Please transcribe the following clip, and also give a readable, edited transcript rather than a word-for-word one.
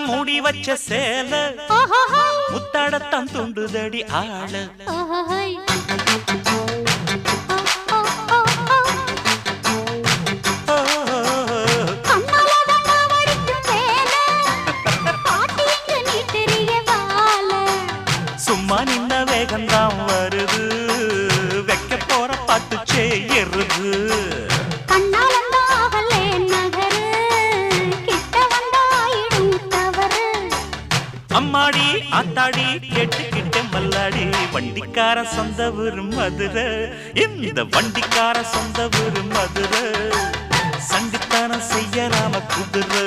மூடி வச்ச சேல முத்தாடத்தான் துண்டுதடி ஆள சும்மா நின்ன வேகந்தான் வருது வைக்க போற பாட்டு செய்யறது அம்மாடி ஆத்தாடி கேட்டுக்கிட்ட மல்லாடி வண்டிக்கார சொந்த ஊரு மதுரை இந்த வண்டிக்கார சொந்த ஊரு மதுரை சண்டித்தானம் செய்யலாம குதிரை